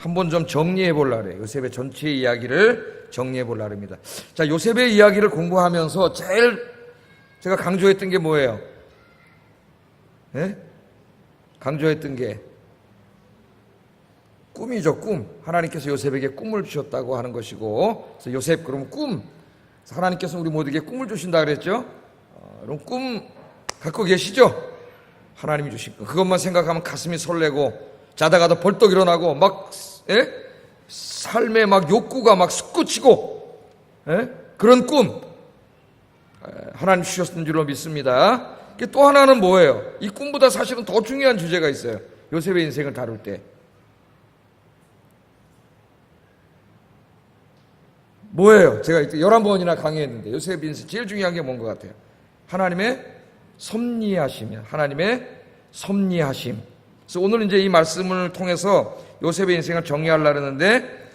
한번 좀 정리해 보려고 요셉의 전체 이야기를 정리해 보려고 합니다. 자, 요셉의 이야기를 공부하면서 제일 제가 강조했던 게 뭐예요? 예? 강조했던 게 꿈이죠, 꿈. 하나님께서 요셉에게 꿈을 주셨다고 하는 것이고, 그래서 요셉, 그러면 꿈. 하나님께서 우리 모두에게 꿈을 주신다 그랬죠? 그럼 꿈 갖고 계시죠? 하나님이 주신 거. 그것만 생각하면 가슴이 설레고, 자다가도 벌떡 일어나고, 막, 예? 삶에 막 욕구가 막 솟구치고, 예? 그런 꿈. 하나님 주셨던 줄로 믿습니다. 또 하나는 뭐예요? 이 꿈보다 사실은 더 중요한 주제가 있어요. 요셉의 인생을 다룰 때. 뭐예요? 제가 11번이나 강의했는데 요셉의 인생 제일 중요한 게 뭔 것 같아요? 하나님의 섭리하심이야. 하나님의 섭리하심. 그래서 오늘 이제 이 말씀을 통해서 요셉의 인생을 정리하려고 하는데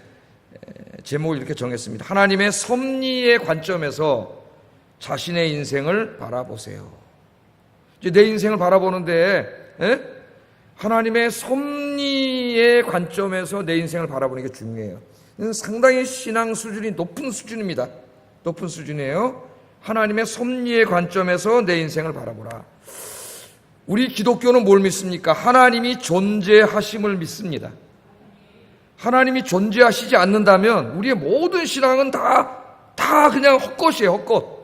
제목을 이렇게 정했습니다. 하나님의 섭리의 관점에서 자신의 인생을 바라보세요. 이제 내 인생을 바라보는데 하나님의 섭리의 관점에서 내 인생을 바라보는 게 중요해요. 상당히 신앙 수준이 높은 수준입니다. 높은 수준이에요. 하나님의 섭리의 관점에서 내 인생을 바라보라. 우리 기독교는 뭘 믿습니까? 하나님이 존재하심을 믿습니다. 하나님이 존재하시지 않는다면 우리의 모든 신앙은 다 그냥 헛것이에요, 헛것.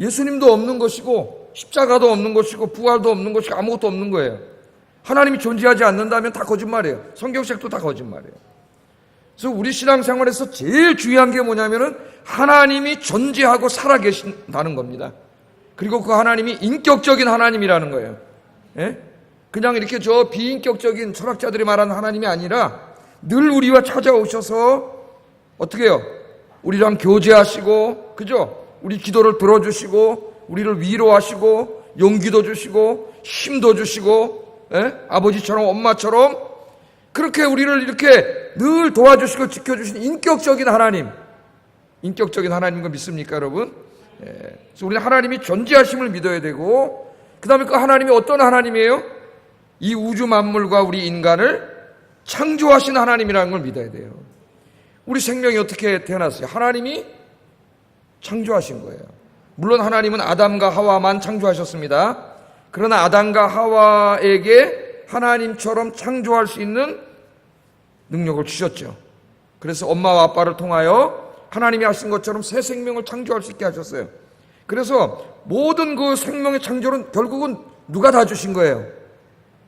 예수님도 없는 것이고 십자가도 없는 것이고 부활도 없는 것이고 아무것도 없는 거예요. 하나님이 존재하지 않는다면 다 거짓말이에요. 성경책도 다 거짓말이에요. 그래서 우리 신앙생활에서 제일 중요한 게 뭐냐면은 하나님이 존재하고 살아계신다는 겁니다. 그리고 그 하나님이 인격적인 하나님이라는 거예요. 예? 그냥 이렇게 저 비인격적인 철학자들이 말하는 하나님이 아니라 늘 우리와 찾아오셔서 어떻게 해요? 우리랑 교제하시고, 그죠? 우리 기도를 들어주시고, 우리를 위로하시고, 용기도 주시고, 힘도 주시고, 예? 아버지처럼 엄마처럼 그렇게 우리를 이렇게 늘 도와주시고 지켜주신 인격적인 하나님. 인격적인 하나님인 거 믿습니까, 여러분? 예. 그래서 우리는 하나님이 존재하심을 믿어야 되고, 그 다음에 그 하나님이 어떤 하나님이에요? 이 우주 만물과 우리 인간을 창조하신 하나님이라는 걸 믿어야 돼요. 우리 생명이 어떻게 태어났어요? 하나님이 창조하신 거예요. 물론 하나님은 아담과 하와만 창조하셨습니다. 그러나 아담과 하와에게 하나님처럼 창조할 수 있는 능력을 주셨죠. 그래서 엄마와 아빠를 통하여 하나님이 하신 것처럼 새 생명을 창조할 수 있게 하셨어요. 그래서 모든 그 생명의 창조는 결국은 누가 다 주신 거예요?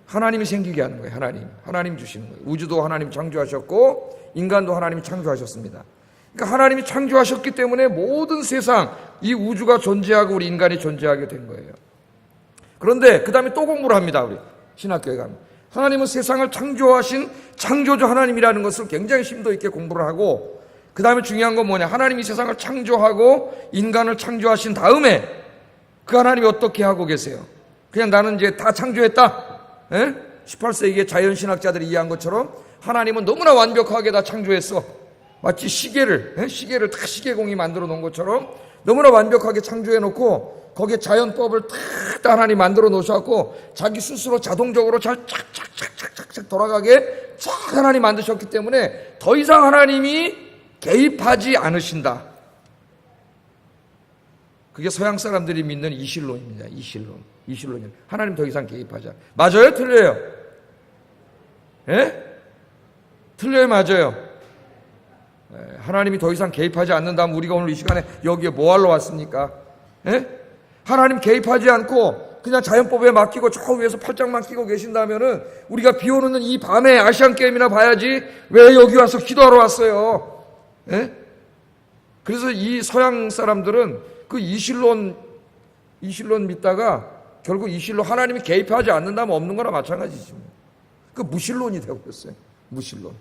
하나님이 생기게 하는 거예요. 하나님 주시는 거예요. 우주도 하나님이 창조하셨고 인간도 하나님이 창조하셨습니다. 그러니까 하나님이 창조하셨기 때문에 모든 세상, 이 우주가 존재하고 우리 인간이 존재하게 된 거예요. 그런데 그 다음에 또 공부를 합니다. 우리 신학교에 가면. 하나님은 세상을 창조하신 창조주 하나님이라는 것을 굉장히 심도 있게 공부를 하고, 그 다음에 중요한 건 뭐냐? 하나님이 세상을 창조하고 인간을 창조하신 다음에 그 하나님이 어떻게 하고 계세요? 그냥 나는 이제 다 창조했다? 18세기의 자연신학자들이 이해한 것처럼 하나님은 너무나 완벽하게 다 창조했어. 마치 시계를 다 시계공이 만들어 놓은 것처럼 너무나 완벽하게 창조해 놓고 거기에 자연법을 다 하나님 만들어 놓으셨고 자기 스스로 자동적으로 잘 착착착착착 돌아가게 쫙 하나님 만드셨기 때문에 더 이상 하나님이 개입하지 않으신다. 그게 서양 사람들이 믿는 이신론입니다. 이신론. 하나님 더 이상 개입하지 않아. 맞아요? 틀려요? 예? 틀려요? 맞아요? 하나님이 더 이상 개입하지 않는다면 우리가 오늘 이 시간에 여기에 뭐 하러 왔습니까? 하나님 개입하지 않고 그냥 자연법에 맡기고 저 위에서 팔짱만 끼고 계신다면은 우리가 비 오는 이 밤에 아시안 게임이나 봐야지 왜 여기 와서 기도하러 왔어요? 그래서 이 서양 사람들은 그 이신론 믿다가 결국 이신론 하나님이 개입하지 않는다면 없는 거나 마찬가지지. 그 무신론이 되어버렸어요. 무신론.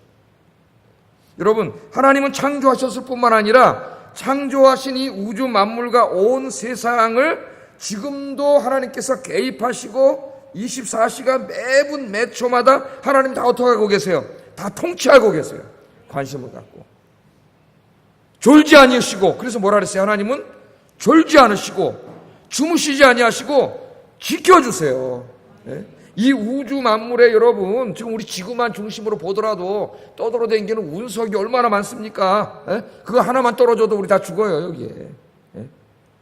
여러분, 하나님은 창조하셨을 뿐만 아니라 창조하신 이 우주 만물과 온 세상을 지금도 하나님께서 개입하시고 24시간 매분 매초마다 하나님 다 어떻게 하고 계세요? 다 통치하고 계세요. 관심을 갖고. 졸지 아니하시고, 그래서 뭐라 그랬어요? 하나님은 졸지 않으시고 주무시지 아니하시고 지켜주세요. 이 우주 만물에 여러분, 지금 우리 지구만 중심으로 보더라도 떠돌아다니는 운석이 얼마나 많습니까? 그거 하나만 떨어져도 우리 다 죽어요, 여기에.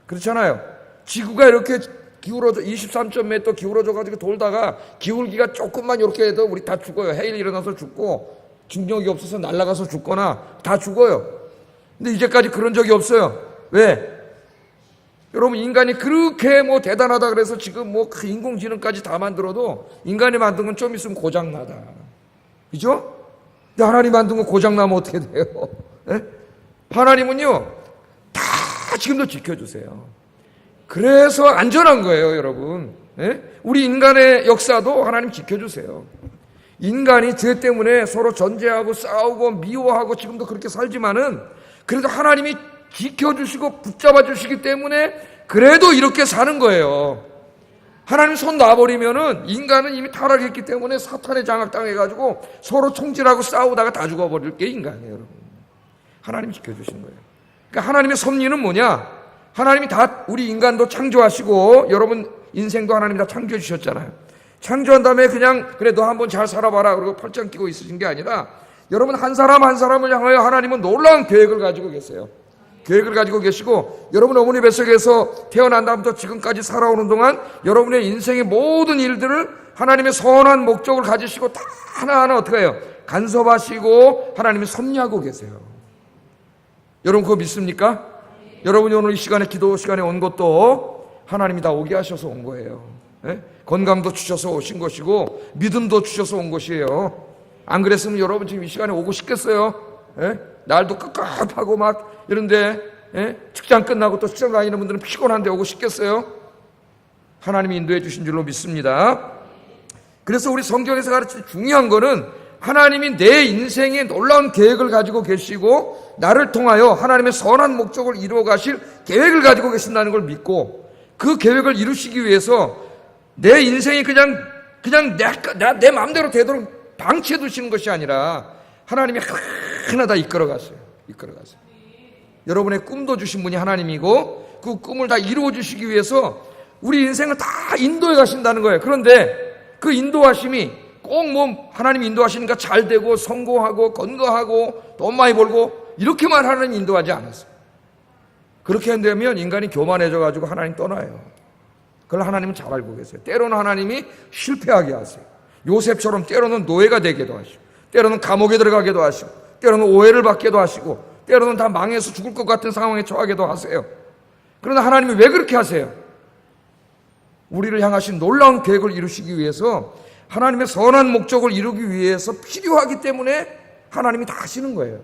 그렇잖아요. 지구가 이렇게 기울어져 23.몇 도 기울어져 가지고 돌다가 기울기가 조금만 이렇게 해도 우리 다 죽어요. 해일 일어나서 죽고 중력이 없어서 날아가서 죽거나 다 죽어요. 근데 이제까지 그런 적이 없어요. 왜? 여러분, 인간이 그렇게 대단하다 그래서 지금 그 인공지능까지 다 만들어도 인간이 만든 건 좀 있으면 고장나다. 그죠? 근데 하나님 만든 건 고장나면 어떻게 돼요? 하나님은요, 다 지금도 지켜주세요. 그래서 안전한 거예요, 여러분. 우리 인간의 역사도 하나님 지켜주세요. 인간이 죄 때문에 서로 전쟁하고 싸우고 미워하고 지금도 그렇게 살지만은 그래도 하나님이 지켜주시고 붙잡아 주시기 때문에 그래도 이렇게 사는 거예요. 하나님 손 놔버리면은 인간은 이미 타락했기 때문에 사탄에 장악당해가지고 서로 총질하고 싸우다가 다 죽어버릴 게 인간이에요, 여러분. 하나님 지켜주시는 거예요. 그러니까 하나님의 섭리는 뭐냐? 하나님이 다 우리 인간도 창조하시고 여러분 인생도 하나님이 다 창조해 주셨잖아요. 창조한 다음에 그냥 그래 너 한번 잘 살아봐라 그러고 팔짱 끼고 있으신 게 아니라 여러분 한 사람 한 사람을 향하여 하나님은 놀라운 계획을 가지고 계세요. 계획을 가지고 계시고 여러분 어머니 뱃속에서 태어난 다음부터 지금까지 살아오는 동안 여러분의 인생의 모든 일들을 하나님의 선한 목적을 가지시고 다 하나하나 어떻게 해요? 간섭하시고 하나님이 섭리하고 계세요. 여러분 그거 믿습니까? 여러분이 오늘 이 시간에 기도 시간에 온 것도 하나님이 다 오게 하셔서 온 거예요. 건강도 주셔서 오신 것이고 믿음도 주셔서 온 것이에요. 안 그랬으면 여러분 지금 이 시간에 오고 싶겠어요? 날도 깝깝하고 막 이런데 직장 끝나고 또 직장 다니는 분들은 피곤한데 오고 싶겠어요? 하나님이 인도해 주신 줄로 믿습니다. 그래서 우리 성경에서 가르치는 중요한 거는 하나님이 내 인생에 놀라운 계획을 가지고 계시고 나를 통하여 하나님의 선한 목적을 이루어 가실 계획을 가지고 계신다는 걸 믿고 그 계획을 이루시기 위해서 내 인생이 그냥 내 마음대로 되도록 방치해 두시는 것이 아니라 하나님이 하나 다 이끌어 가세요. 여러분의 꿈도 주신 분이 하나님이고 그 꿈을 다 이루어 주시기 위해서 우리 인생을 다 인도해 가신다는 거예요. 그런데 그 인도하심이 꼭 하나님이 인도하시니까 잘 되고 성공하고 건강하고 돈 많이 벌고 이렇게만 하나님이 인도하지 않았어요. 그렇게 되면 인간이 교만해져 가지고 하나님 떠나요. 그걸 하나님은 잘 알고 계세요. 때로는 하나님이 실패하게 하세요. 요셉처럼 때로는 노예가 되기도 하시고 때로는 감옥에 들어가기도 하시고 때로는 오해를 받기도 하시고 때로는 다 망해서 죽을 것 같은 상황에 처하기도 하세요. 그러나 하나님이 왜 그렇게 하세요? 우리를 향하신 놀라운 계획을 이루시기 위해서 하나님의 선한 목적을 이루기 위해서 필요하기 때문에 하나님이 다 하시는 거예요.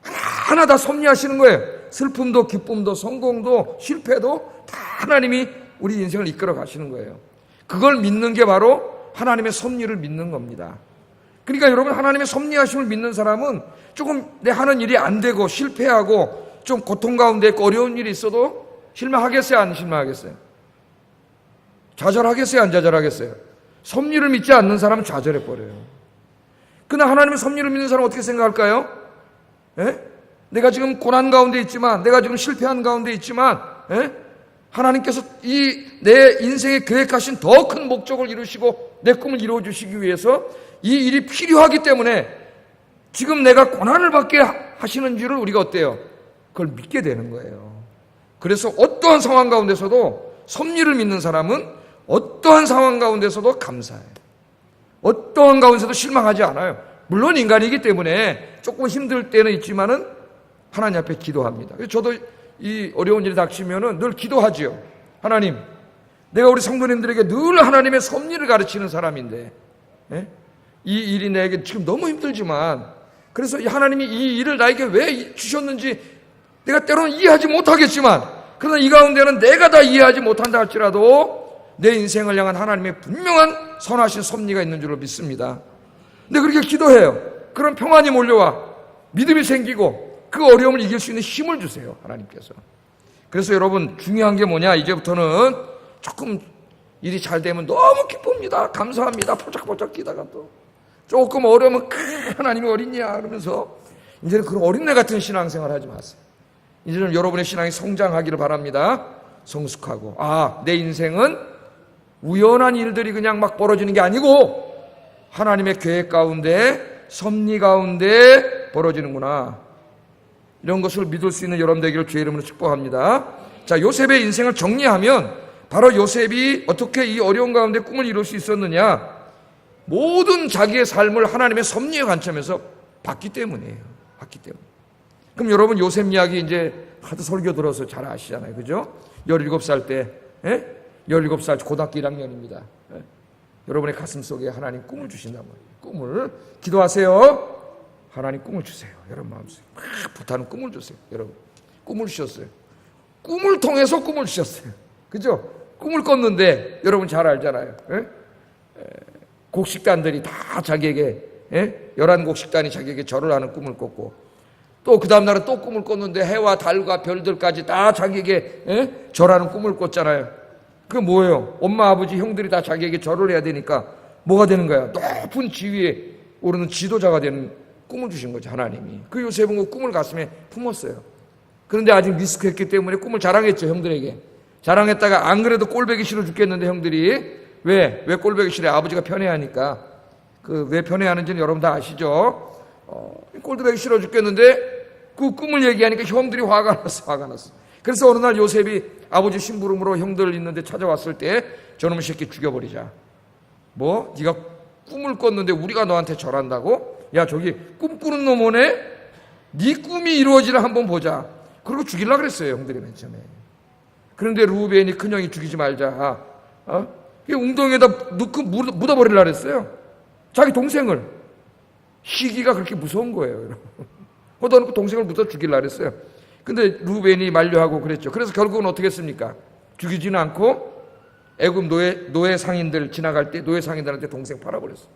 하나 다 섭리하시는 거예요. 슬픔도 기쁨도 성공도 실패도 다 하나님이 우리 인생을 이끌어 가시는 거예요. 그걸 믿는 게 바로 하나님의 섭리를 믿는 겁니다. 그러니까 여러분 하나님의 섭리하심을 믿는 사람은 조금 내 하는 일이 안 되고 실패하고 좀 고통 가운데 있고 어려운 일이 있어도 실망하겠어요? 안 실망하겠어요? 좌절하겠어요? 안 좌절하겠어요? 섭리를 믿지 않는 사람은 좌절해버려요. 그러나 하나님의 섭리를 믿는 사람은 어떻게 생각할까요? 내가 지금 고난 가운데 있지만 내가 지금 실패한 가운데 있지만 하나님께서 이 내 인생에 계획하신 더 큰 목적을 이루시고 내 꿈을 이루어 주시기 위해서 이 일이 필요하기 때문에 지금 내가 고난을 받게 하시는 줄을 우리가 어때요? 그걸 믿게 되는 거예요. 그래서 어떠한 상황 가운데서도 섭리를 믿는 사람은 어떠한 상황 가운데서도 감사해요. 어떠한 가운데서도 실망하지 않아요. 물론 인간이기 때문에 조금 힘들 때는 있지만은 하나님 앞에 기도합니다. 저도 이 어려운 일이 닥치면은 늘 기도하지요. 하나님, 내가 우리 성도님들에게 늘 하나님의 섭리를 가르치는 사람인데, 이 일이 내게 지금 너무 힘들지만, 그래서 하나님이 이 일을 나에게 왜 주셨는지 내가 때로는 이해하지 못하겠지만, 그러나 이 가운데는 내가 다 이해하지 못한다 할지라도 내 인생을 향한 하나님의 분명한 선하신 섭리가 있는 줄로 믿습니다. 근데 그렇게 기도해요. 그런 평안이 몰려와 믿음이 생기고 그 어려움을 이길 수 있는 힘을 주세요, 하나님께서. 그래서 여러분 중요한 게 뭐냐, 이제부터는 조금 일이 잘 되면 너무 기쁩니다, 감사합니다, 포짝포짝 뛰다가 또 조금 어려우면 하나님이 어딨냐 그러면서 이제는 그런 어린애 같은 신앙생활 하지 마세요. 이제는 여러분의 신앙이 성장하기를 바랍니다. 성숙하고 내 인생은 우연한 일들이 그냥 막 벌어지는 게 아니고 하나님의 계획 가운데, 섭리 가운데 벌어지는구나. 이런 것을 믿을 수 있는 여러분 되기를 주의 이름으로 축복합니다. 자, 요셉의 인생을 정리하면 바로 요셉이 어떻게 이 어려운 가운데 꿈을 이룰 수 있었느냐? 모든 자기의 삶을 하나님의 섭리의 관점에서 봤기 때문이에요. 봤기 때문에. 그럼 여러분 요셉 이야기 이제 하도 설교 들어서 잘 아시잖아요. 그죠? 17살 때, 17살 고등학교 1학년입니다. 여러분의 가슴 속에 하나님 꿈을 주신단 말이에요. 꿈을. 기도하세요. 하나님 꿈을 주세요. 여러분 마음속에 막 불타는 꿈을 주세요. 여러분 꿈을 주셨어요. 꿈을 통해서 꿈을 주셨어요. 그죠? 꿈을 꿨는데 여러분 잘 알잖아요. 곡식단들이 다 자기에게 11곡 식단이 자기에게 절을 하는 꿈을 꿨고, 또 그 다음 날은 또 꿈을 꿨는데 해와 달과 별들까지 다 자기에게 절하는 꿈을 꿨잖아요. 그게 뭐예요? 엄마 아버지 형들이 다 자기에게 절을 해야 되니까 뭐가 되는 거야? 높은 지위에 오르는 지도자가 되는 꿈을 주신 거죠, 하나님이. 그 요셉은 그 꿈을 가슴에 품었어요. 그런데 아직 미숙했기 때문에 꿈을 자랑했죠, 형들에게. 자랑했다가 안 그래도 꼴보기 싫어 죽겠는데 형들이 왜 꼴보기 싫어? 아버지가 편애하니까. 왜 편애하는지는 여러분 다 아시죠? 꼴보기 싫어 죽겠는데 그 꿈을 얘기하니까 형들이 화가 났어. 그래서 어느 날 요셉이 아버지 심부름으로 형들 있는데 찾아왔을 때 저놈의 새끼 죽여버리자. 뭐? 네가 꿈을 꿨는데 우리가 너한테 절한다고? 야, 저기 꿈꾸는 놈 오네? 네 꿈이 이루어지나 한번 보자. 그리고 죽이려고 그랬어요, 형들이 맨 처음에. 그런데 루벤이 큰형이 죽이지 말자. 웅덩이에다 넣고 묻어버리려고 그랬어요. 자기 동생을. 시기가 그렇게 무서운 거예요. 걷어놓고 동생을 묻어 죽이려고 그랬어요. 근데 루벤이 만류하고 그랬죠. 그래서 결국은 어떻게 했습니까? 죽이지는 않고 애굽 노예 상인들 지나갈 때 노예 상인들한테 동생 팔아버렸어요.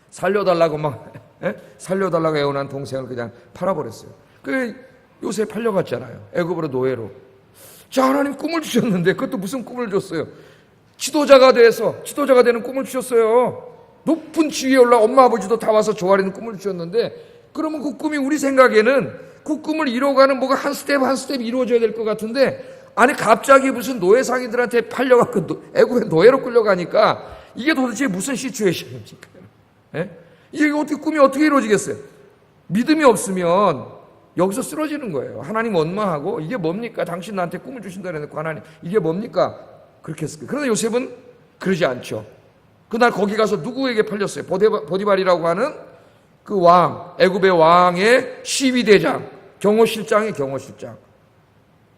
살려달라고 살려달라고 애원한 동생을 그냥 팔아버렸어요. 그게 요새 팔려갔잖아요. 애굽으로 노예로. 자, 하나님 꿈을 주셨는데 그것도 무슨 꿈을 줬어요? 지도자가 되는 꿈을 주셨어요. 높은 지위에 올라 엄마 아버지도 다 와서 조아리는 꿈을 주셨는데, 그러면 그 꿈이 우리 생각에는 그 꿈을 이뤄가는 뭐가 한 스텝 한 스텝 이루어져야 될 것 같은데, 아니 갑자기 무슨 노예 상인들한테 팔려갖고 애굽에 노예로 끌려가니까 이게 도대체 무슨 시츄에이션입니까? 이게 어떻게 꿈이 어떻게 이루어지겠어요? 믿음이 없으면 여기서 쓰러지는 거예요. 하나님 원망하고 이게 뭡니까? 당신 나한테 꿈을 주신다 그래놓고 하나님 이게 뭡니까? 그렇게 했을 거예요. 그런데 요셉은 그러지 않죠. 그날 거기 가서 누구에게 팔렸어요? 보디발이라고 하는 그 왕, 애굽의 왕의 시위대장, 경호실장.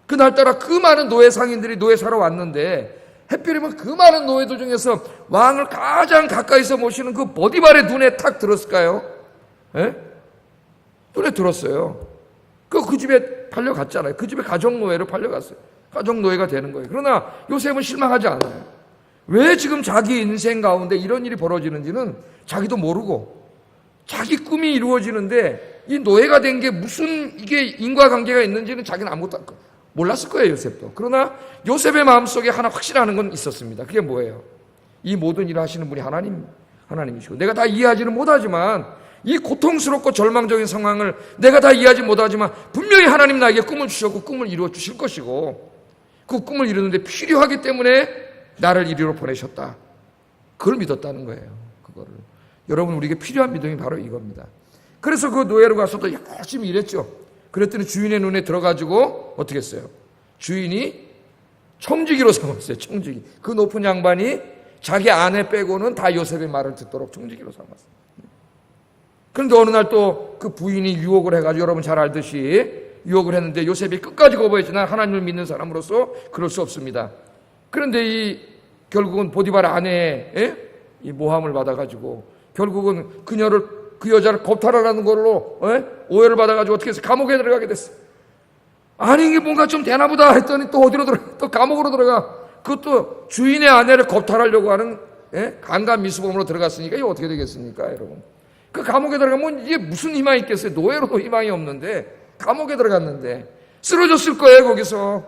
그날따라 그 많은 노예 상인들이 노예 사러 왔는데 하필이면 그 많은 노예들 중에서 왕을 가장 가까이서 모시는 그 보디발의 눈에 탁 들었을까요? 눈에 들었어요. 그 집에 팔려갔잖아요. 그 집에 가정노예로 팔려갔어요. 가정노예가 되는 거예요. 그러나 요셉은 실망하지 않아요. 왜 지금 자기 인생 가운데 이런 일이 벌어지는지는 자기도 모르고, 자기 꿈이 이루어지는데 이 노예가 된 게 무슨 이게 인과관계가 있는지는 자기는 아무것도 몰랐을 거예요, 요셉도. 그러나 요셉의 마음속에 하나 확실하는 건 있었습니다. 그게 뭐예요? 이 모든 일을 하시는 분이 하나님이시고, 내가 다 이해하지는 못하지만 이 고통스럽고 절망적인 상황을 내가 다 이해하지 못하지만 분명히 하나님 나에게 꿈을 주셨고 꿈을 이루어 주실 것이고, 그 꿈을 이루는데 필요하기 때문에 나를 이리로 보내셨다. 그걸 믿었다는 거예요. 그거를. 여러분, 우리에게 필요한 믿음이 바로 이겁니다. 그래서 그 노예로 가서도 열심히 일했죠. 그랬더니 주인의 눈에 들어가지고 어떻게 했어요? 주인이 청지기로 삼았어요. 청지기. 그 높은 양반이 자기 아내 빼고는 다 요셉의 말을 듣도록 청지기로 삼았어요. 그런데 어느 날 또 그 부인이 유혹을 해가지고, 여러분 잘 알듯이 유혹을 했는데 요셉이 끝까지 거부했지. 난 하나님을 믿는 사람으로서 그럴 수 없습니다. 그런데 결국은 보디발 아내의 이 모함을 받아가지고 결국은 그 여자를 겁탈하라는 걸로 오해를 받아가지고 어떻게 해서 감옥에 들어가게 됐어. 아니 이게 뭔가 좀 되나 보다 했더니 또 어디로 들어가? 또 감옥으로 들어가. 그것도 주인의 아내를 겁탈하려고 하는 간간 미수범으로 들어갔으니까 이게 어떻게 되겠습니까, 여러분? 그 감옥에 들어가면 이게 무슨 희망이 있겠어요? 노예로도 희망이 없는데 감옥에 들어갔는데 쓰러졌을 거예요. 거기서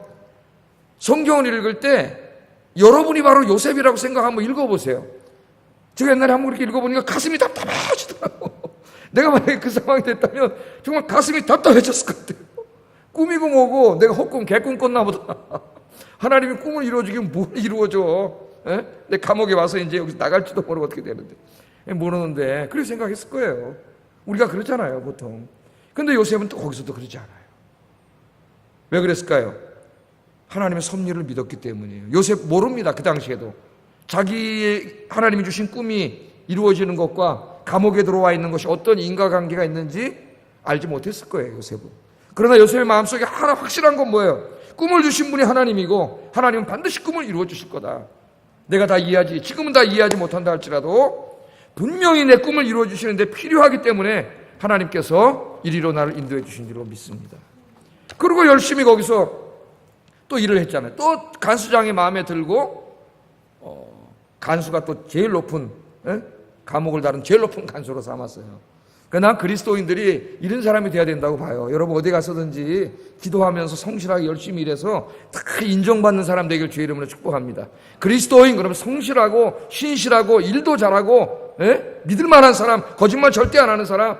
성경을 읽을 때 여러분이 바로 요셉이라고 생각하면 읽어보세요. 제가 옛날에 한번 그렇게 읽어보니까 가슴이 답답해지더라고. 내가 만약에 그 상황이 됐다면 정말 가슴이 답답해졌을 것 같아요. 꿈이고 뭐고 내가 헛꿈 개꿈 꿨나 보다. 하나님이 꿈을 이루어주긴 뭘 이루어줘. 예? 내 감옥에 와서 이제 여기서 나갈지도 모르고 어떻게 되는데. 모르는데 그렇게 생각했을 거예요. 우리가 그러잖아요, 보통. 근데 요셉은 또 거기서도 그러지 않아요. 왜 그랬을까요? 하나님의 섭리를 믿었기 때문이에요. 요셉 모릅니다. 그 당시에도. 자기의 하나님이 주신 꿈이 이루어지는 것과 감옥에 들어와 있는 것이 어떤 인과관계가 있는지 알지 못했을 거예요, 요셉은. 그러나 요셉의 마음속에 하나 확실한 건 뭐예요? 꿈을 주신 분이 하나님이고 하나님은 반드시 꿈을 이루어 주실 거다. 내가 다 이해하지, 지금은 다 이해하지 못한다 할지라도 분명히 내 꿈을 이루어 주시는데 필요하기 때문에 하나님께서 이리로 나를 인도해 주신 줄로 믿습니다. 그리고 열심히 거기서 또 일을 했잖아요. 또 간수장의 마음에 들고 간수가 또 제일 높은 감옥을 다룬 제일 높은 간수로 삼았어요. 그러나 그리스도인들이 이런 사람이 돼야 된다고 봐요. 여러분 어디 가서든지 기도하면서 성실하게 열심히 일해서 다 인정받는 사람 되길 주의 이름으로 축복합니다. 그리스도인 그러면 성실하고 신실하고 일도 잘하고 믿을 만한 사람, 거짓말 절대 안 하는 사람,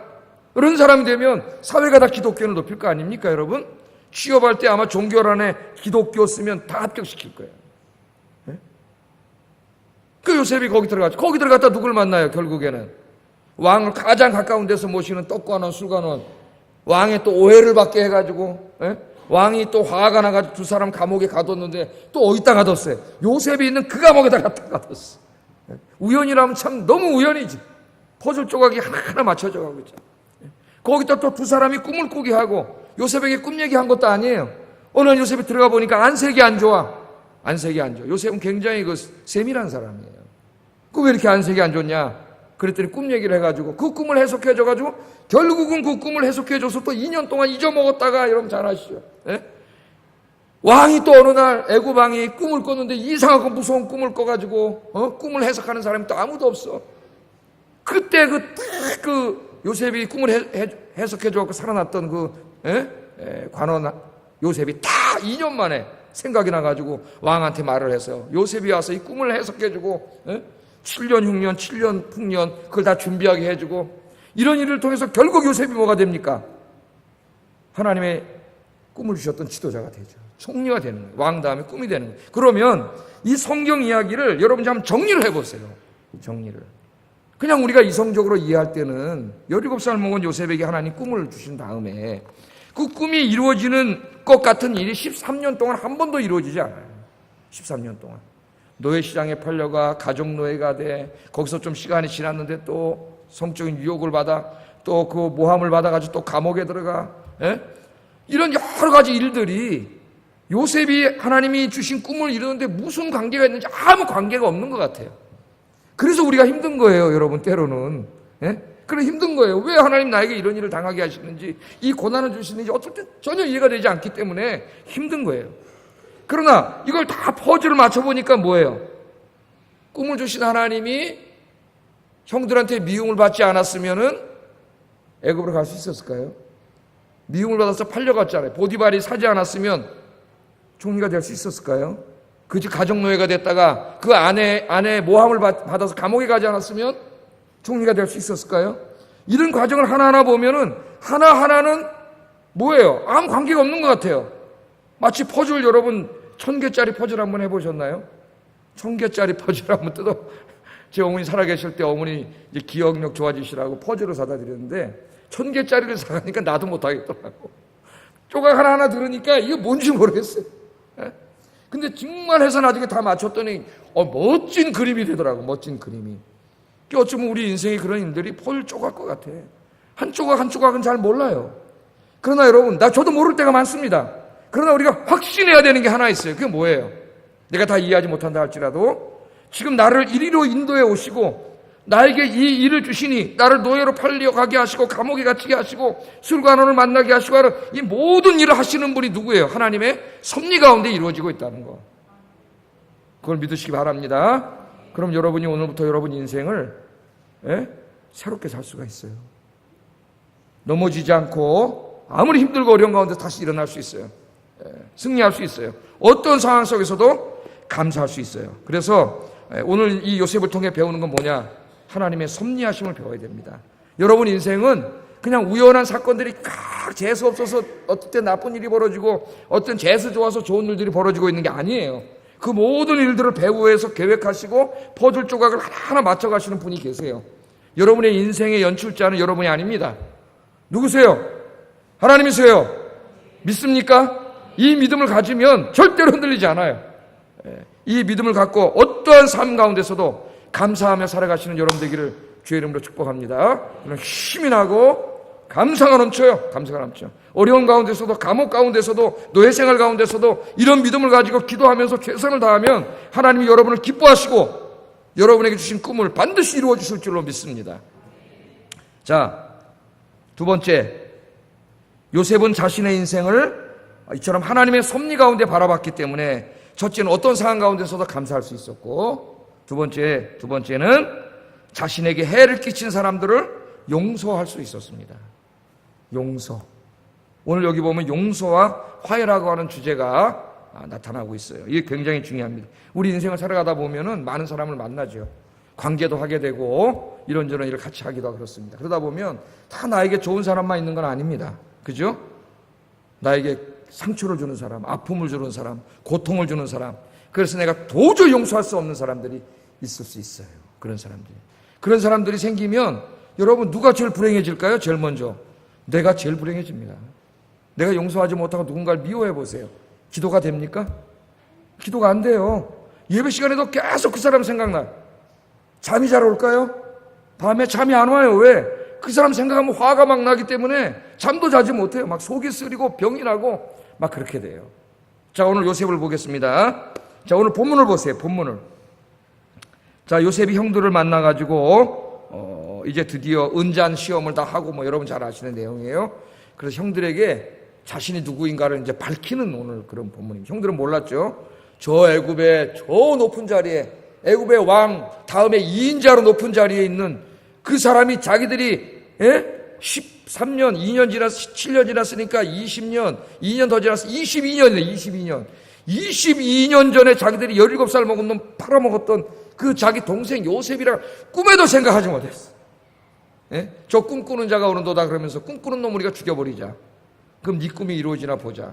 그런 사람이 되면 사회가 다 기독교를 높일 거 아닙니까 여러분? 취업할 때 아마 종교란에 기독교 쓰면 다 합격시킬 거예요. 그 요셉이 거기 들어갔죠. 거기 들어갔다 누굴 만나요? 결국에는 왕을 가장 가까운 데서 모시는 떡관원, 술관원, 왕의 또 오해를 받게 해가지고 왕이 또 화가 나가지고 두 사람 감옥에 가뒀는데 또 어디다 가뒀어요? 요셉이 있는 그 감옥에다 갖다 가뒀어. 우연이라면 참 너무 우연이지. 퍼즐 조각이 하나하나 맞춰져 가고 있죠. 거기다 또 두 사람이 꿈을 꾸게 하고 요셉에게 꿈 얘기한 것도 아니에요. 어느 날 요셉이 들어가 보니까 안색이 안 좋아. 안색이 안 좋아. 요셉은 굉장히 그 세밀한 사람이에요. 그 왜 이렇게 안색이 안 좋냐? 그랬더니 꿈 얘기를 해가지고 그 꿈을 해석해줘가지고 결국은 그 꿈을 해석해줘서 또 2년 동안 잊어먹었다가 여러분 잘 아시죠? 왕이 또 어느 날 애굽 왕이 꿈을 꿨는데 이상하고 무서운 꿈을 꿔가지고 꿈을 해석하는 사람이 또 아무도 없어. 그때 그 요셉이 꿈을 해석해줘갖고 살아났던 관원 요셉이 다 2년 만에 생각이 나가지고 왕한테 말을 해서 요셉이 와서 이 꿈을 해석해주고 7년 흉년 7년 풍년 그걸 다 준비하게 해주고 이런 일을 통해서 결국 요셉이 뭐가 됩니까? 하나님의 꿈을 주셨던 지도자가 되죠. 총리가 되는 거예요. 왕 다음에 꿈이 되는 거예요. 그러면 이 성경 이야기를 여러분이 한번 정리를 해보세요. 정리를. 그냥 우리가 이성적으로 이해할 때는 17살 먹은 요셉에게 하나님 꿈을 주신 다음에 그 꿈이 이루어지는 것 같은 일이 13년 동안 한 번도 이루어지지 않아요. 13년 동안. 노예시장에 팔려가 가족노예가 돼 거기서 좀 시간이 지났는데 또 성적인 유혹을 받아 또 그 모함을 받아가지고 또 감옥에 들어가 이런 여러 가지 일들이 요셉이 하나님이 주신 꿈을 이루는데 무슨 관계가 있는지 아무 관계가 없는 것 같아요. 그래서 우리가 힘든 거예요, 여러분, 때로는. 그래 힘든 거예요. 왜 하나님 나에게 이런 일을 당하게 하시는지, 이 고난을 주시는지 어떨 때 전혀 이해가 되지 않기 때문에 힘든 거예요. 그러나 이걸 다 퍼즐을 맞춰보니까 뭐예요? 꿈을 주신 하나님이 형들한테 미움을 받지 않았으면은 애굽으로 갈 수 있었을까요? 미움을 받아서 팔려갔잖아요. 보디발이 사지 않았으면 총리가 될 수 있었을까요? 그 집 가족노예가 됐다가 그 아내 모함을 받아서 감옥에 가지 않았으면 총리가 될 수 있었을까요? 이런 과정을 하나하나 보면은 하나하나는 뭐예요? 아무 관계가 없는 것 같아요. 마치 퍼즐 여러분 1000개짜리 퍼즐 한번 해보셨나요? 1000개짜리 퍼즐 한번 뜯어. 제 어머니 살아계실 때 어머니 이제 기억력 좋아지시라고 퍼즐을 사다 드렸는데 1000개짜리를 사가니까 나도 못하겠더라고. 조각 하나하나 들으니까 이게 뭔지 모르겠어요. 근데 정말 해서 나중에 다 맞췄더니 멋진 그림이 되더라고. 멋진 그림이. 어쩌면 우리 인생의 그런 일들이 퍼즐 조각 것 같아. 한 조각 한 조각은 잘 몰라요. 그러나 여러분, 저도 모를 때가 많습니다. 그러나 우리가 확신해야 되는 게 하나 있어요. 그게 뭐예요? 내가 다 이해하지 못한다 할지라도 지금 나를 이리로 인도해 오시고 나에게 이 일을 주시니 나를 노예로 팔려가게 하시고 감옥에 갇히게 하시고 술관원을 만나게 하시고 하는 이 모든 일을 하시는 분이 누구예요? 하나님의 섭리 가운데 이루어지고 있다는 거. 그걸 믿으시기 바랍니다. 그럼 여러분이 오늘부터 여러분 인생을 새롭게 살 수가 있어요. 넘어지지 않고 아무리 힘들고 어려운 가운데 다시 일어날 수 있어요. 승리할 수 있어요. 어떤 상황 속에서도 감사할 수 있어요. 그래서 오늘 이 요셉을 통해 배우는 건 뭐냐? 하나님의 섭리하심을 배워야 됩니다. 여러분 인생은 그냥 우연한 사건들이 재수 없어서 어떤 때 나쁜 일이 벌어지고 어떤 재수 좋아서 좋은 일들이 벌어지고 있는 게 아니에요. 그 모든 일들을 배후에서 계획하시고 퍼즐 조각을 하나하나 맞춰가시는 분이 계세요. 여러분의 인생의 연출자는 여러분이 아닙니다. 누구세요? 하나님이세요. 믿습니까? 이 믿음을 가지면 절대로 흔들리지 않아요. 이 믿음을 갖고 어떠한 삶 가운데서도 감사하며 살아가시는 여러분 되기를 주의 이름으로 축복합니다. 힘이 나고 감사가 넘쳐요. 감사가 넘쳐. 어려운 가운데서도, 감옥 가운데서도, 노예생활 가운데서도 이런 믿음을 가지고 기도하면서 최선을 다하면 하나님이 여러분을 기뻐하시고 여러분에게 주신 꿈을 반드시 이루어 주실 줄로 믿습니다. 자, 두 번째, 요셉은 자신의 인생을 이처럼 하나님의 섭리 가운데 바라봤기 때문에 첫째는 어떤 상황 가운데서도 감사할 수 있었고, 두 번째는 자신에게 해를 끼친 사람들을 용서할 수 있었습니다. 용서. 오늘 여기 보면 용서와 화해라고 하는 주제가 나타나고 있어요. 이게 굉장히 중요합니다. 우리 인생을 살아가다 보면은 많은 사람을 만나죠. 관계도 하게 되고 이런저런 일을 같이 하기도 하고 그렇습니다. 그러다 보면 다 나에게 좋은 사람만 있는 건 아닙니다. 그죠? 나에게 상처를 주는 사람, 아픔을 주는 사람, 고통을 주는 사람, 그래서 내가 도저히 용서할 수 없는 사람들이 있을 수 있어요. 그런 사람들이 생기면 여러분 누가 제일 불행해질까요? 제일 먼저 내가 제일 불행해집니다. 내가 용서하지 못하고 누군가를 미워해 보세요. 기도가 됩니까? 기도가 안 돼요. 예배 시간에도 계속 그 사람 생각나. 잠이 잘 올까요? 밤에 잠이 안 와요. 왜? 그 사람 생각하면 화가 막 나기 때문에 잠도 자지 못해요. 막 속이 쓰리고 병이 나고 막 그렇게 돼요. 자, 오늘 요셉을 보겠습니다. 자, 오늘 본문을 보세요. 본문을. 자, 요셉이 형들을 만나가지고 이제 드디어 은잔 시험을 다 하고 뭐 여러분 잘 아시는 내용이에요. 그래서 형들에게 자신이 누구인가를 이제 밝히는 오늘 그런 본문입니다. 형들은 몰랐죠. 저 애굽의 저 높은 자리에, 애굽의 왕 다음에 2인자로 높은 자리에 있는 그 사람이 자기들이 13년, 2년 지났, 7년 지났으니까 20년, 2년 더 지났어. 22년이네, 22년 전에 자기들이 17살 먹은 놈 팔아먹었던 그 자기 동생 요셉이라 꿈에도 생각하지 못했어. 저 꿈꾸는 자가 오는도다 그러면서 꿈꾸는 놈 우리가 죽여버리자. 그럼 네 꿈이 이루어지나 보자.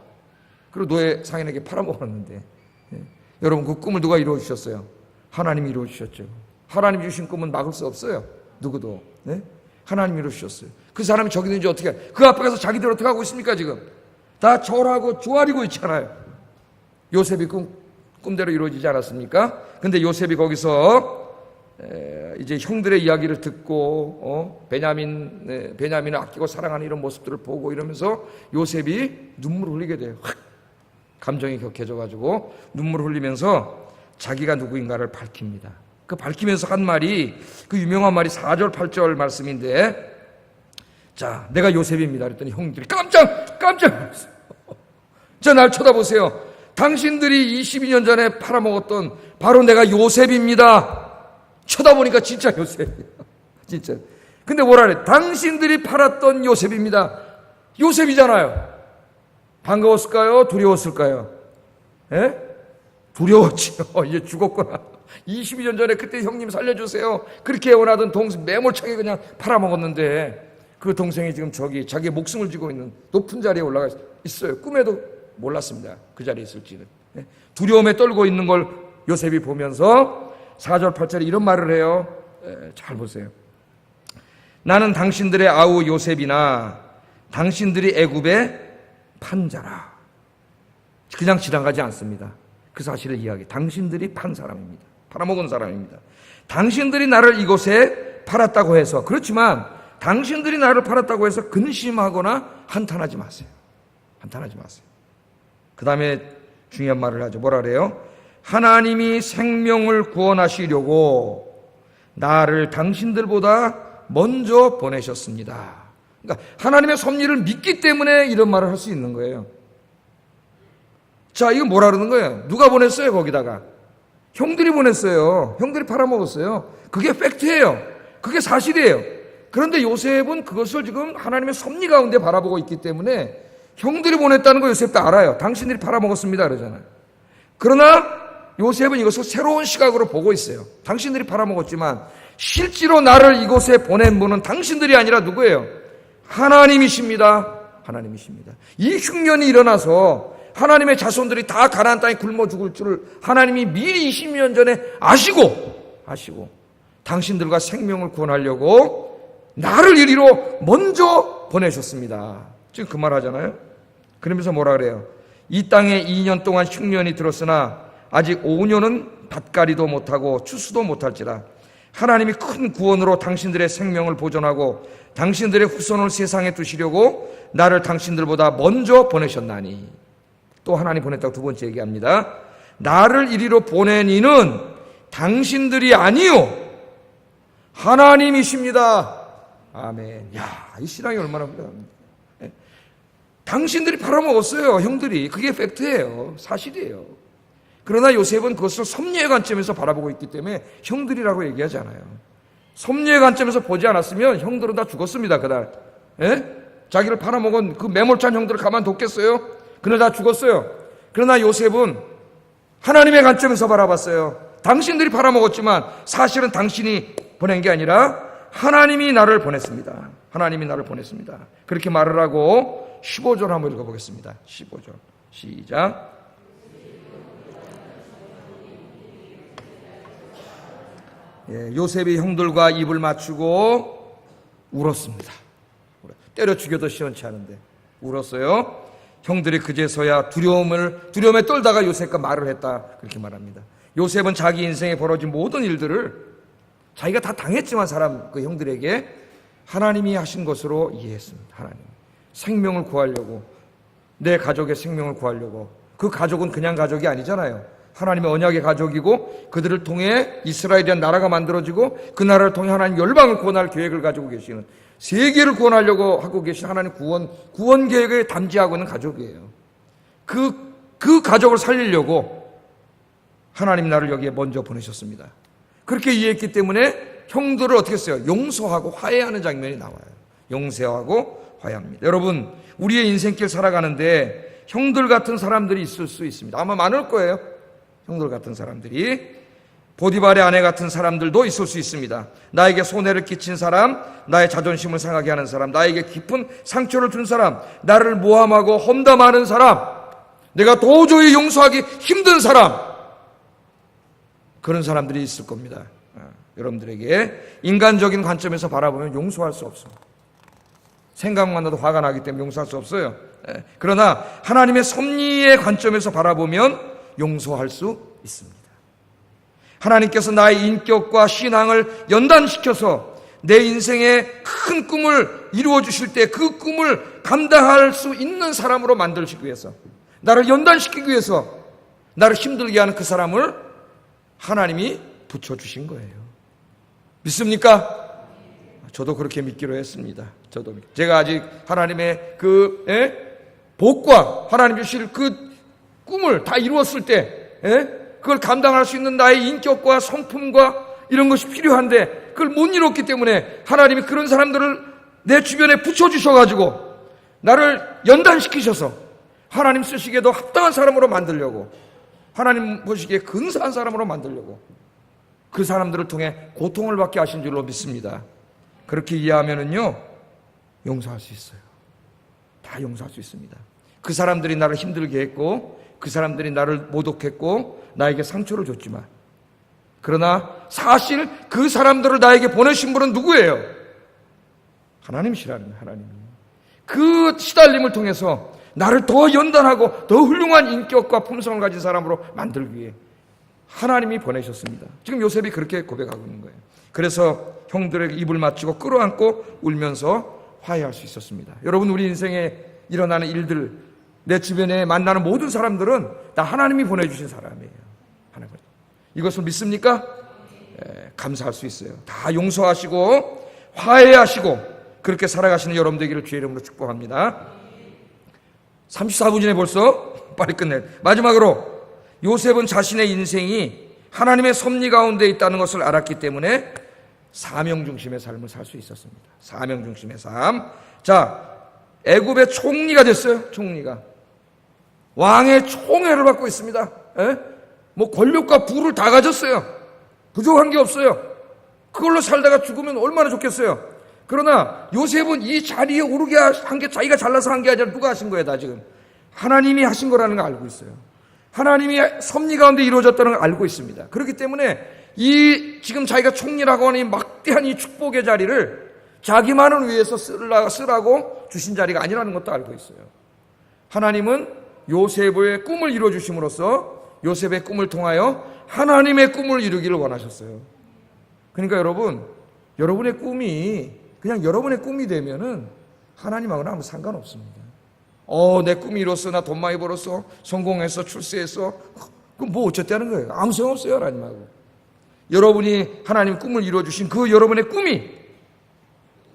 그리고 노예 상인에게 팔아먹었는데 여러분 그 꿈을 누가 이루어주셨어요? 하나님이 이루어주셨죠. 하나님이 주신 꿈은 막을 수 없어요. 누구도. 하나님이 이루어주셨어요. 그 사람이 저기 있는지 어떻게 그 앞에 가서 자기들 어떻게 하고 있습니까 지금? 다 절하고 조아리고 있잖아요. 요셉이 꿈대로 이루어지지 않았습니까? 근데 요셉이 거기서 이제 형들의 이야기를 듣고 베냐민을 아끼고 사랑하는 이런 모습들을 보고 이러면서 요셉이 눈물을 흘리게 돼요. 확 감정이 격해져가지고 눈물을 흘리면서 자기가 누구인가를 밝힙니다. 그 밝히면서 한 말이 그 유명한 말이 4절 8절 말씀인데, 자, 내가 요셉입니다 그랬더니 형들이 깜짝 놀랐어요. 자, 날 쳐다보세요. 당신들이 22년 전에 팔아먹었던 바로 내가 요셉입니다. 쳐다보니까 진짜 요셉이에요. 진짜. 근데 뭐라 그래? 당신들이 팔았던 요셉입니다. 요셉이잖아요. 반가웠을까요? 두려웠을까요? 두려웠지요. 이제 죽었구나. 22년 전에 그때 형님 살려주세요. 그렇게 원하던 동생 매몰차게 그냥 팔아먹었는데 그 동생이 지금 저기 자기의 목숨을 쥐고 있는 높은 자리에 올라가 있어요. 꿈에도 몰랐습니다. 그 자리에 있을지는. 두려움에 떨고 있는 걸 요셉이 보면서 4절 8절에 이런 말을 해요. 잘 보세요. 나는 당신들의 아우 요셉이나 당신들이 애굽의 판자라. 그냥 지나가지 않습니다. 그 사실을 이야기. 당신들이 판 사람입니다. 팔아먹은 사람입니다. 당신들이 나를 이곳에 팔았다고 해서, 그렇지만 당신들이 나를 팔았다고 해서 근심하거나 한탄하지 마세요. 한탄하지 마세요. 그 다음에 중요한 말을 하죠. 뭐라 그래요? 하나님이 생명을 구원하시려고 나를 당신들보다 먼저 보내셨습니다. 그러니까 하나님의 섭리를 믿기 때문에 이런 말을 할 수 있는 거예요. 자, 이거 뭐라 그러는 거예요? 누가 보냈어요? 거기다가 형들이 보냈어요. 형들이 팔아먹었어요. 그게 팩트예요. 그게 사실이에요. 그런데 요셉은 그것을 지금 하나님의 섭리 가운데 바라보고 있기 때문에 형들이 보냈다는 거 요셉도 알아요. 당신들이 팔아먹었습니다 그러잖아요. 그러나 요셉은 이것을 새로운 시각으로 보고 있어요. 당신들이 팔아먹었지만 실제로 나를 이곳에 보낸 분은 당신들이 아니라 누구예요? 하나님이십니다. 하나님이십니다. 이 흉년이 일어나서 하나님의 자손들이 다 가나안 땅에 굶어 죽을 줄을 하나님이 미리 20년 전에 아시고 당신들과 생명을 구원하려고 나를 이리로 먼저 보내셨습니다. 지금 그 말 하잖아요. 그러면서 뭐라 그래요? 이 땅에 2년 동안 흉년이 들었으나 아직 5년은 밭갈이도 못하고 추수도 못할지라. 하나님이 큰 구원으로 당신들의 생명을 보존하고 당신들의 후손을 세상에 두시려고 나를 당신들보다 먼저 보내셨나니. 또 하나님 보냈다고 두 번째 얘기합니다. 나를 이리로 보낸 이는 당신들이 아니요 하나님이십니다. 아멘. 야, 이 신앙이 얼마나 훌륭합니까? 당신들이 팔아먹었어요, 형들이. 그게 팩트예요. 사실이에요. 그러나 요셉은 그것을 섭리의 관점에서 바라보고 있기 때문에 형들이라고 얘기하잖아요. 섭리의 관점에서 보지 않았으면 형들은 다 죽었습니다, 그날. 자기를 팔아먹은 그 매몰찬 형들을 가만뒀겠어요? 그날 다 죽었어요. 그러나 요셉은 하나님의 관점에서 바라봤어요. 당신들이 팔아먹었지만 사실은 당신이 보낸 게 아니라 하나님이 나를 보냈습니다. 하나님이 나를 보냈습니다. 그렇게 말을 하고 15절 한번 읽어보겠습니다. 15절 시작. 요셉이 형들과 입을 맞추고 울었습니다. 때려 죽여도 시원치 않은데 울었어요. 형들이 그제서야 두려움에 떨다가 요셉과 말을 했다, 그렇게 말합니다. 요셉은 자기 인생에 벌어진 모든 일들을 자기가 다 당했지만 그 형들에게 하나님이 하신 것으로 이해했습니다. 하나님 생명을 구하려고, 내 가족의 생명을 구하려고. 그 가족은 그냥 가족이 아니잖아요. 하나님의 언약의 가족이고 그들을 통해 이스라엘이라는 나라가 만들어지고 그 나라를 통해 하나님 열방을 구원할 계획을 가지고 계시는, 세계를 구원하려고 하고 계신 하나님 구원 계획을 담지하고 있는 가족이에요. 그 가족을 살리려고 하나님 나를 여기에 먼저 보내셨습니다. 그렇게 이해했기 때문에 형들을 어떻게 했어요? 용서하고 화해하는 장면이 나와요. 용서하고 화해합니다. 여러분, 우리의 인생길 살아가는데 형들 같은 사람들이 있을 수 있습니다. 아마 많을 거예요. 형들 같은 사람들이. 보디발의 아내 같은 사람들도 있을 수 있습니다. 나에게 손해를 끼친 사람, 나의 자존심을 상하게 하는 사람, 나에게 깊은 상처를 준 사람, 나를 모함하고 험담하는 사람, 내가 도저히 용서하기 힘든 사람, 그런 사람들이 있을 겁니다. 여러분들에게 인간적인 관점에서 바라보면 용서할 수 없습니다. 생각만 나도 화가 나기 때문에 용서할 수 없어요. 그러나 하나님의 섭리의 관점에서 바라보면 용서할 수 있습니다. 하나님께서 나의 인격과 신앙을 연단시켜서 내 인생의 큰 꿈을 이루어 주실 때 그 꿈을 감당할 수 있는 사람으로 만들시기 위해서, 나를 연단시키기 위해서 나를 힘들게 하는 그 사람을 하나님이 붙여주신 거예요. 믿습니까? 저도 그렇게 믿기로 했습니다. 제가 아직 하나님의 복과 하나님 주실 그 꿈을 다 이루었을 때 그걸 감당할 수 있는 나의 인격과 성품과 이런 것이 필요한데 그걸 못 이뤘기 때문에 하나님이 그런 사람들을 내 주변에 붙여주셔가지고 나를 연단시키셔서 하나님 쓰시기에도 합당한 사람으로 만들려고, 하나님 보시기에 근사한 사람으로 만들려고 그 사람들을 통해 고통을 받게 하신 줄로 믿습니다. 그렇게 이해하면은요, 용서할 수 있어요. 다 용서할 수 있습니다. 그 사람들이 나를 힘들게 했고 그 사람들이 나를 모독했고 나에게 상처를 줬지만, 그러나 사실 그 사람들을 나에게 보내신 분은 누구예요? 하나님이시라는, 하나님이. 그 시달림을 통해서 나를 더 연단하고 더 훌륭한 인격과 품성을 가진 사람으로 만들기 위해 하나님이 보내셨습니다. 지금 요셉이 그렇게 고백하고 있는 거예요. 그래서 형들에게 입을 맞추고 끌어안고 울면서 화해할 수 있었습니다. 여러분, 우리 인생에 일어나는 일들, 내 주변에 만나는 모든 사람들은 다 하나님이 보내주신 사람이에요. 하나님. 이것을 믿습니까? 감사할 수 있어요. 다 용서하시고 화해하시고 그렇게 살아가시는 여러분 되기를 주의 이름으로 축복합니다. 34분이네 벌써. 빨리 끝내. 마지막으로 요셉은 자신의 인생이 하나님의 섭리 가운데 있다는 것을 알았기 때문에 사명 중심의 삶을 살 수 있었습니다. 사명 중심의 삶. 자, 애굽의 총리가 됐어요. 총리가 왕의 총애를 받고 있습니다. 뭐 권력과 부를 다 가졌어요. 부족한 게 없어요. 그걸로 살다가 죽으면 얼마나 좋겠어요. 그러나 요셉은 이 자리에 오르게 한 게 자기가 잘나서 한 게 아니라 누가 하신 거예요? 다 지금 하나님이 하신 거라는 걸 알고 있어요. 하나님이 섭리 가운데 이루어졌다는 걸 알고 있습니다. 그렇기 때문에 이 지금 자기가 총리라고 하는 이 막대한 이 축복의 자리를 자기만을 위해서 쓰라고 주신 자리가 아니라는 것도 알고 있어요. 하나님은 요셉의 꿈을 이루어 주심으로써 요셉의 꿈을 통하여 하나님의 꿈을 이루기를 원하셨어요. 그러니까 여러분, 여러분의 꿈이 그냥 여러분의 꿈이 되면은 하나님하고는 아무 상관없습니다. 내 꿈이 이뤘어, 나 돈 많이 벌었어, 성공했어, 출세했어, 그럼 뭐 어쨌다는 거예요? 아무 소용없어요, 하나님하고. 여러분이 하나님 꿈을 이루어주신 그 여러분의 꿈이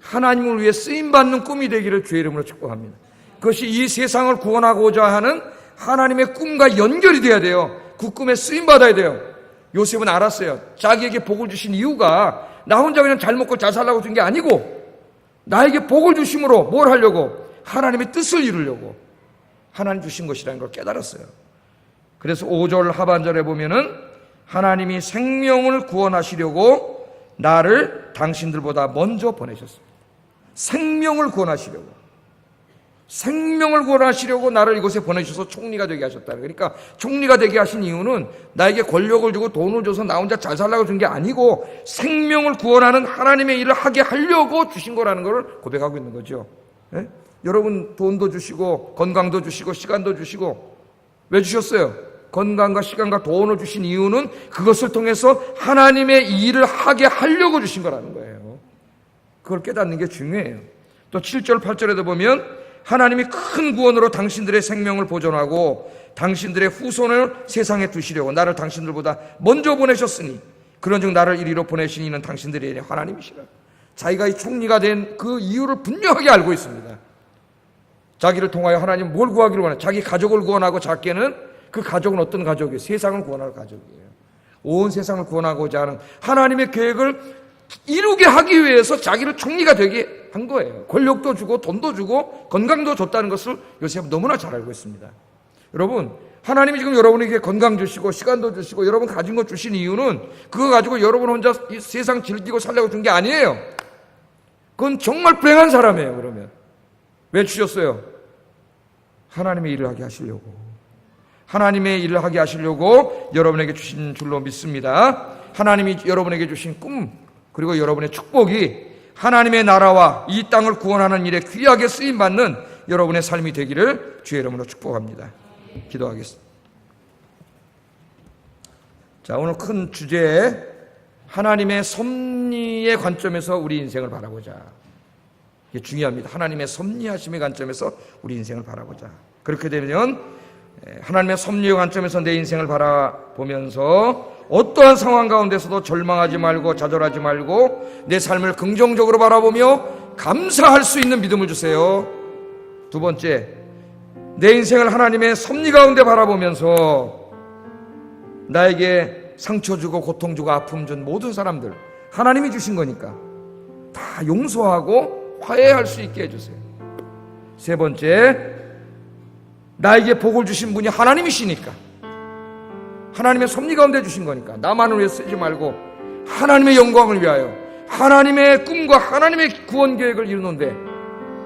하나님을 위해 쓰임받는 꿈이 되기를 주의 이름으로 축복합니다. 그것이 이 세상을 구원하고자 하는 하나님의 꿈과 연결이 돼야 돼요. 그 꿈에 쓰임받아야 돼요. 요셉은 알았어요. 자기에게 복을 주신 이유가 나 혼자 그냥 잘 먹고 잘 살라고 준 게 아니고 나에게 복을 주심으로 뭘 하려고? 하나님의 뜻을 이루려고 하나님 주신 것이라는 걸 깨달았어요. 그래서 5절 하반절에 보면은 하나님이 생명을 구원하시려고 나를 당신들보다 먼저 보내셨습니다. 생명을 구원하시려고 나를 이곳에 보내주셔서 총리가 되게 하셨다. 그러니까 총리가 되게 하신 이유는 나에게 권력을 주고 돈을 줘서 나 혼자 잘 살라고 준 게 아니고 생명을 구원하는 하나님의 일을 하게 하려고 주신 거라는 걸 고백하고 있는 거죠. 네? 여러분 돈도 주시고 건강도 주시고 시간도 주시고 왜 주셨어요? 건강과 시간과 돈을 주신 이유는 그것을 통해서 하나님의 일을 하게 하려고 주신 거라는 거예요. 그걸 깨닫는 게 중요해요. 또 7절 8절에도 보면 하나님이 큰 구원으로 당신들의 생명을 보존하고 당신들의 후손을 세상에 두시려고 나를 당신들보다 먼저 보내셨으니 그런즉 나를 이리로 보내신 이는 당신들이 하나님이시라. 자기가 이 총리가 된 그 이유를 분명하게 알고 있습니다. 자기를 통하여 하나님 뭘 구하기를 원해? 자기 가족을 구원하고 작게는 그 가족은 어떤 가족이에요? 세상을 구원할 가족이에요. 온 세상을 구원하고자 하는 하나님의 계획을 이루게 하기 위해서 자기를 총리가 되게 한 거예요. 권력도 주고 돈도 주고 건강도 줬다는 것을 요셉은 너무나 잘 알고 있습니다. 여러분, 하나님이 지금 여러분에게 건강 주시고 시간도 주시고 여러분 가진 것 주신 이유는 그거 가지고 여러분 혼자 이 세상 즐기고 살려고 준 게 아니에요. 그건 정말 불행한 사람이에요. 그러면 왜 주셨어요? 하나님의 일을 하게 하시려고. 하나님의 일을 하게 하시려고 여러분에게 주신 줄로 믿습니다. 하나님이 여러분에게 주신 꿈 그리고 여러분의 축복이 하나님의 나라와 이 땅을 구원하는 일에 귀하게 쓰임받는 여러분의 삶이 되기를 주의 이름으로 축복합니다. 기도하겠습니다. 자, 오늘 큰 주제에 하나님의 섭리의 관점에서 우리 인생을 바라보자. 이게 중요합니다. 하나님의 섭리하심의 관점에서 우리 인생을 바라보자. 그렇게 되면 하나님의 섭리의 관점에서 내 인생을 바라보면서 어떠한 상황 가운데서도 절망하지 말고 좌절하지 말고 내 삶을 긍정적으로 바라보며 감사할 수 있는 믿음을 주세요. 두 번째, 내 인생을 하나님의 섭리 가운데 바라보면서 나에게 상처 주고 고통 주고 아픔 준 모든 사람들 하나님이 주신 거니까 다 용서하고 화해할 수 있게 해주세요. 세 번째, 나에게 복을 주신 분이 하나님이시니까 하나님의 섭리 가운데 주신 거니까 나만을 위해 쓰지 말고 하나님의 영광을 위하여 하나님의 꿈과 하나님의 구원 계획을 이루는데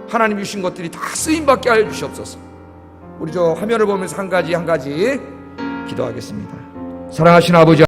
하나님 주신 것들이 다 쓰임받게 하여 주시옵소서. 우리 저 화면을 보면서 한 가지 기도하겠습니다. 사랑하신 아버지